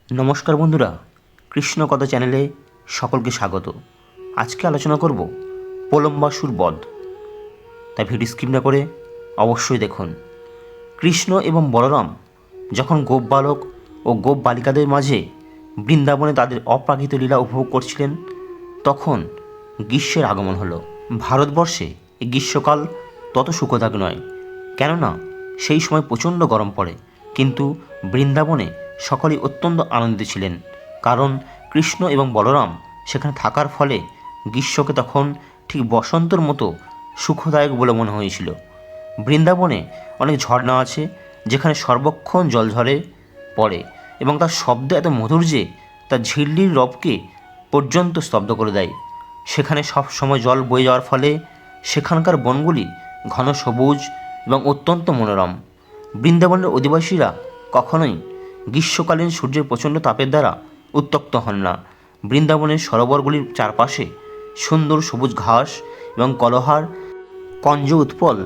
নমস্কার বন্ধুরা, কৃষ্ণ কথা চ্যানেলে সকলকে স্বাগত। আজকে আলোচনা করব প্রলম্বাসুর বধ। তাই ভিডিও স্কিপ না করে অবশ্যই দেখুন। কৃষ্ণ এবং বলরাম যখন গোপ বালক ও গোপ বালিকাদের মাঝে বৃন্দাবনে তাদের অপ্রাকৃত লীলা উপভোগ করছিলেন, তখন গ্রীষ্মের আগমন হলো। ভারতবর্ষে এই গ্রীষ্মকাল তত সুখদায়ক নয়, কেননা সেই সময় প্রচণ্ড গরম পড়ে। কিন্তু বৃন্দাবনে সকলেই অত্যন্ত আনন্দিত ছিলেন, কারণ কৃষ্ণ এবং বলরাম সেখানে থাকার ফলে গ্রীষ্মকে তখন ঠিক বসন্তর মতো সুখদায়ক বলে মনে হয়েছিল। বৃন্দাবনে অনেক ঝর্ণা আছে, যেখানে সর্বক্ষণ জল ঝরে পড়ে এবং তার শব্দ এত মধুর যে তার ঝিল্লির রবকে পর্যন্ত স্তব্ধ করে দেয়। সেখানে সব সময় জল বয়ে যাওয়ার ফলে সেখানকার বনগুলি ঘন সবুজ এবং অত্যন্ত মনোরম। বৃন্দাবনের অধিবাসীরা কখনোই গ্রীষ্মকালীন সূর্যের প্রচণ্ড তাপের দ্বারা উত্তপ্ত হন না। বৃন্দাবনের সরোবরগুলির চারপাশে সুন্দর সবুজ ঘাস এবং কলহার, কঞ্জ উৎপল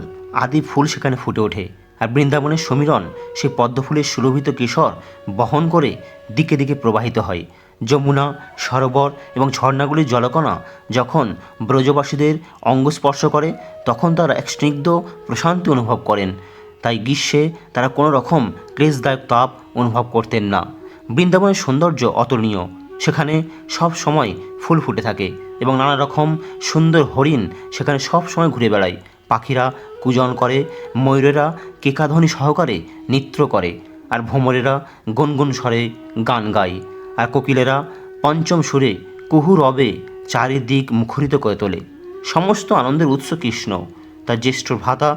আদি ফুল সেখানে ফুটে ওঠে। আর বৃন্দাবনের সমীরণ সেই পদ্মফুলের সুলভিত কেশর বহন করে দিকে দিকে প্রবাহিত হয়। যমুনা, সরোবর এবং ঝর্ণাগুলির জলকণা যখন ব্রজবাসীদের অঙ্গ স্পর্শ করে, তখন তারা এক স্নিগ্ধ প্রশান্তি অনুভব করেন। তাই গ্রীষ্মে তারা কোনো রকম ক্লেশদায়ক তাপ অনুভব করতেন না। বৃন্দাবনের সৌন্দর্য অতুলনীয়। সেখানে সব সময় ফুল ফুটে থাকে এবং নানা রকম সুন্দর হরিণ সেখানে সব সময় ঘুরে বেড়ায়। পাখিরা কূজন করে, ময়ূরেরা কেকাধ্বনি সহকারে নৃত্য করে, আর ভ্রমরেরা গুনগুন স্বরে গান গায়, আর কোকিলেরা পঞ্চম সুরে কুহু রবে চারিদিক মুখরিত করে তোলে। সমস্ত আনন্দের উৎস কৃষ্ণ তার জ্যেষ্ঠ ভ্রাতা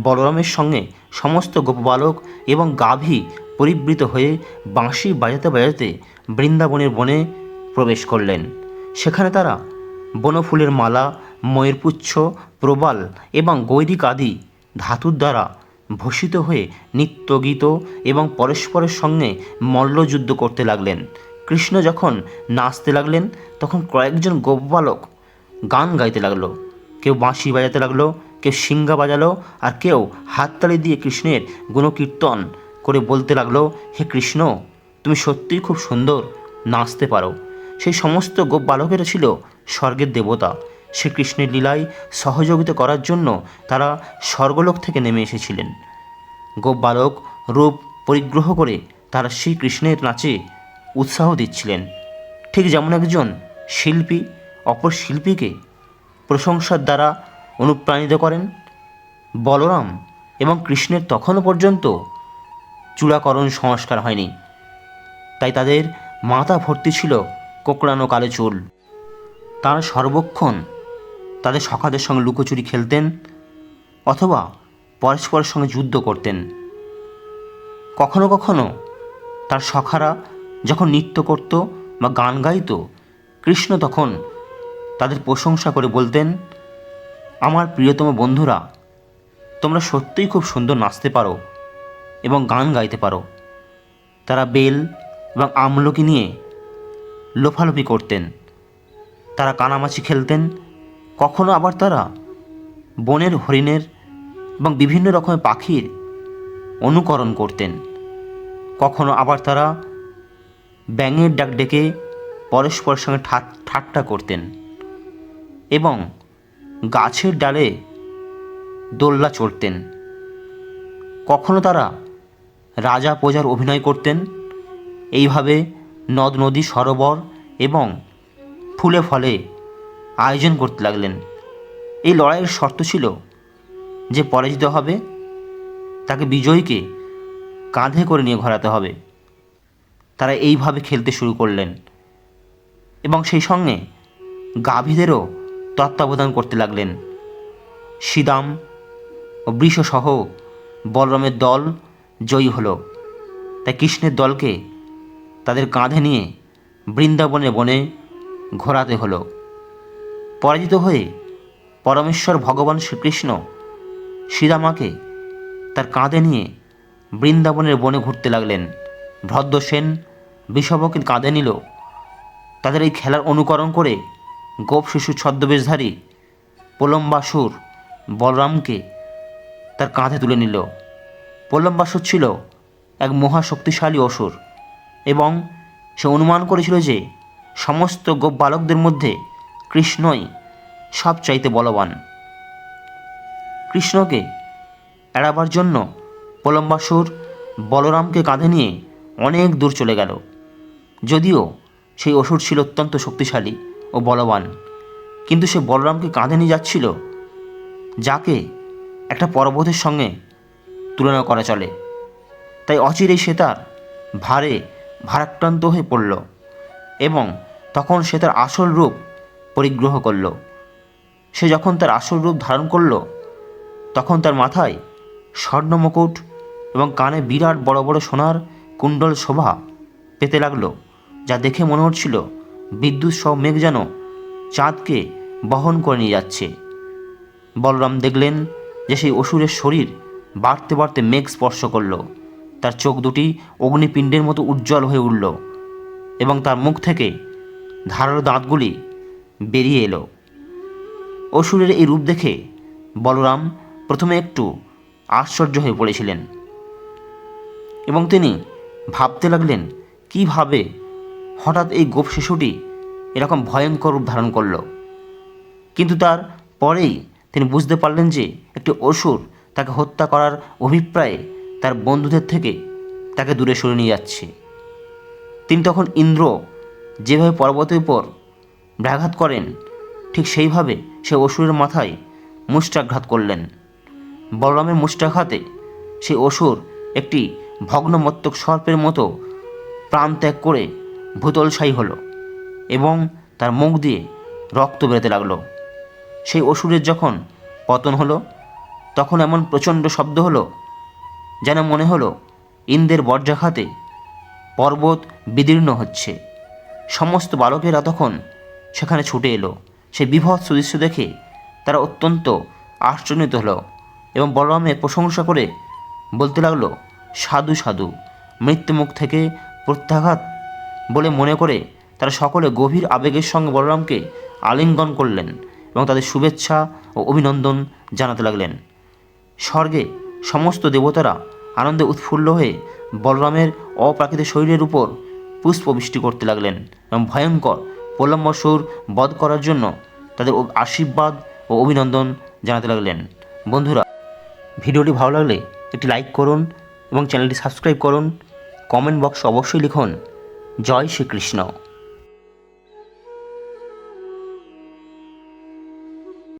বলরামের সঙ্গে সমস্ত গোপবালক এবং গাভী পরিবৃত হয়ে বাঁশি বাজাতে বাজাতে বৃন্দাবনের বনে প্রবেশ করলেন। সেখানে তারা বনফুলের মালা, ময়ূরপুচ্ছ, প্রবাল এবং গৈরিক আদি ধাতুর দ্বারা ভূষিত হয়ে নিত্যগীত এবং পরস্পরের সঙ্গে মল্লযুদ্ধ করতে লাগলেন। কৃষ্ণ যখন নাচতে লাগলেন, তখন কয়েকজন গোপবালক গান গাইতে লাগলো। কেউ বাঁশি বাজাতে লাগলো, কেউ সিঙ্গা বাজালো, আর কেউ হাততালি দিয়ে কৃষ্ণের গুণকীর্তন করে বলতে লাগলো, হে কৃষ্ণ, তুমি সত্যিই খুব সুন্দর নাচতে পারো। সেই সমস্ত গোপ বালকেরা ছিল স্বর্গের দেবতা। শ্রীকৃষ্ণের লীলায় সহযোগিতা করার জন্য তারা স্বর্গলোক থেকে নেমে এসেছিলেন। গোপ বালক রূপ পরিগ্রহ করে তারা শ্রীকৃষ্ণের নাচে উৎসাহ দিচ্ছিলেন। ঠিক যেমন একজন শিল্পী অপর শিল্পীকে প্রশংসার দ্বারা অনুপ্রাণিত করেন। বলরাম এবং কৃষ্ণের তখনও পর্যন্ত চূড়াকরণ সংস্কার হয়নি, তাই তাদের মাথা ভর্তি ছিল কোঁকড়ানো কালো চুল। তারা সর্বক্ষণ তাদের সখাদের সঙ্গে লুকোচুরি খেলতেন অথবা পরস্পরের সঙ্গে যুদ্ধ করতেন। কখনো কখনো তার সখারা যখন নৃত্য করত বা গান গাইত, কৃষ্ণ তখন তাদের প্রশংসা করে বলতেন, আমার প্রিয়তম বন্ধুরা, তোমরা সত্যিই খুব সুন্দর নাচতে পারো এবং গান গাইতে পারো। তারা বেল এবং আমলকি নিয়ে লোফালোফি করতেন, তারা কানামাছি খেলতেন। কখনো আবার তারা বনের হরিণের এবং বিভিন্ন রকমের পাখির অনুকরণ করতেন। কখনো আবার তারা ব্যাঙের ডাক ডেকে পরস্পরের সঙ্গে ঠাট্টা করতেন এবং গাছের ডালে দোল্লা চড়তেন। কখনো তারা রাজা প্রজার অভিনয় করতেন। এইভাবে নদ নদী, সরোবর এবং ফুলে ফলে আয়োজন করতে লাগলেন। এই লড়াইয়ের শর্ত ছিল যে পরাজিত হবে তাকে বিজয়ীকে কাঁধে করে নিয়ে ঘোরাতে হবে। তারা এইভাবে খেলতে শুরু করলেন এবং সেই সঙ্গে গাভীদেরও তত্ত্বাবধান করতে লাগলেন। শ্রীদাম ও বৃষসহ বলরামের দল জয়ী হলো, তাই কৃষ্ণের দলকে তাদের কাঁধে নিয়ে বৃন্দাবনে বনে ঘোরাতে হলো। পরাজিত হয়ে পরমেশ্বর ভগবান শ্রীকৃষ্ণ শ্রীদামাকে তার কাঁধে নিয়ে বৃন্দাবনের বনে ঘুরতে লাগলেন। ভদ্রসেন বিষবকে কাঁধে নিল। তাদের এই খেলার অনুকরণ করে গোপ শিশু ছদ্মবেশধারী প্রলম্বাসুর বলরামকে তার কাঁধে তুলে নিল। প্রলম্বাসুর ছিল এক মহাশক্তিশালী অসুর এবং সে অনুমান করেছিল যে সমস্ত গোপ বালকদের মধ্যে কৃষ্ণই সবচাইতে বলবান। কৃষ্ণকে এড়াবার জন্য প্রলম্বাসুর বলরামকে কাঁধে নিয়ে অনেক দূর চলে গেল। যদিও সেই অসুর ছিল অত্যন্ত শক্তিশালী ও বলবান, কিন্তু সে বলরামকে কাঁধে নিয়ে যাচ্ছিল যাকে একটা পর্বতের সঙ্গে তুলনা করা চলে। তাই অচিরেই সে তার ভারে ভারাক্রান্ত হয়ে পড়ল এবং তখন সে তার আসল রূপ পরিগ্রহ করল। সে যখন তার আসল রূপ ধারণ করল তখন তার মাথায় স্বর্ণমুকুট এবং কানে বিরাট বড় বড় সোনার কুণ্ডল শোভা পেতে লাগলো, যা দেখে মনে হচ্ছিল বিদ্যুৎ সহ মেঘ যেন চাঁদকে বহন করে নিয়ে যাচ্ছে। বলরাম দেখলেন যে সেই অসুরের শরীর বাড়তে বাড়তে মেঘ স্পর্শ করল। তার চোখ দুটি অগ্নিপিণ্ডের মতো উজ্জ্বল হয়ে উঠল এবং তার মুখ থেকে ধারালো দাঁতগুলি বেরিয়ে এলো। অসুরের এই রূপ দেখে বলরাম প্রথমে একটু আশ্চর্য হয়ে পড়েছিলেন এবং তিনি ভাবতে লাগলেন কিভাবে হঠাৎ এই গোপ শিশুটি এরকম ভয়ঙ্কর রূপ ধারণ করল। কিন্তু তার পরেই তিনি বুঝতে পারলেন যে একটি অসুর তাকে হত্যা করার অভিপ্রায়ে তার বন্ধুদের থেকে তাকে দূরে সরিয়ে নিয়ে যাচ্ছে। তিনি তখন ইন্দ্র যেভাবে পর্বতের উপর ব্যাঘাত করেন ঠিক সেইভাবে সে অসুরের মাথায় মুষ্টাঘাত করলেন। বলরামের মুষ্টাঘাতে সেই অসুর একটি ভগ্নমস্তক সর্পের মতো প্রাণ ত্যাগ করে ভূতলশায়ী হলো এবং তার মুখ দিয়ে রক্ত বেরোতে লাগলো। সেই অসুরের যখন পতন হলো তখন এমন প্রচণ্ড শব্দ হলো যেন মনে হলো ইন্দ্রের বজ্রাঘাতে পর্বত বিদীর্ণ হচ্ছে। সমস্ত বালকেরা তখন সেখানে ছুটে এলো। সেই বীভৎস দৃশ্য দেখে তারা অত্যন্ত আশ্চর্যিত হলো এবং বলরামের প্রশংসা করে বলতে লাগলো, সাধু সাধু, মৃত্যুমুখ থেকে প্রত্যাঘাত বলে মনে করে তারা সকলে গভীর আবেগের সঙ্গে বলরামকে আলিঙ্গন করলেন এবং তাদের শুভেচ্ছা ও অভিনন্দন জানাতে লাগলেন। স্বর্গে সমস্ত দেবতারা আনন্দে উৎফুল্ল হয়ে বলরামের অপ্রাকৃতিক শরীরের উপর পুষ্পবৃষ্টি করতে লাগলেন এবং ভয়ঙ্কর প্রলম্বাসুর বধ করার জন্য তাদের আশীর্বাদ ও অভিনন্দন জানাতে লাগলেন। বন্ধুরা, ভিডিওটি ভালো লাগলে একটি লাইক করুন এবং চ্যানেলটি সাবস্ক্রাইব করুন। কমেন্ট বক্সে অবশ্যই লিখুন জয় শ্রীকৃষ্ণ।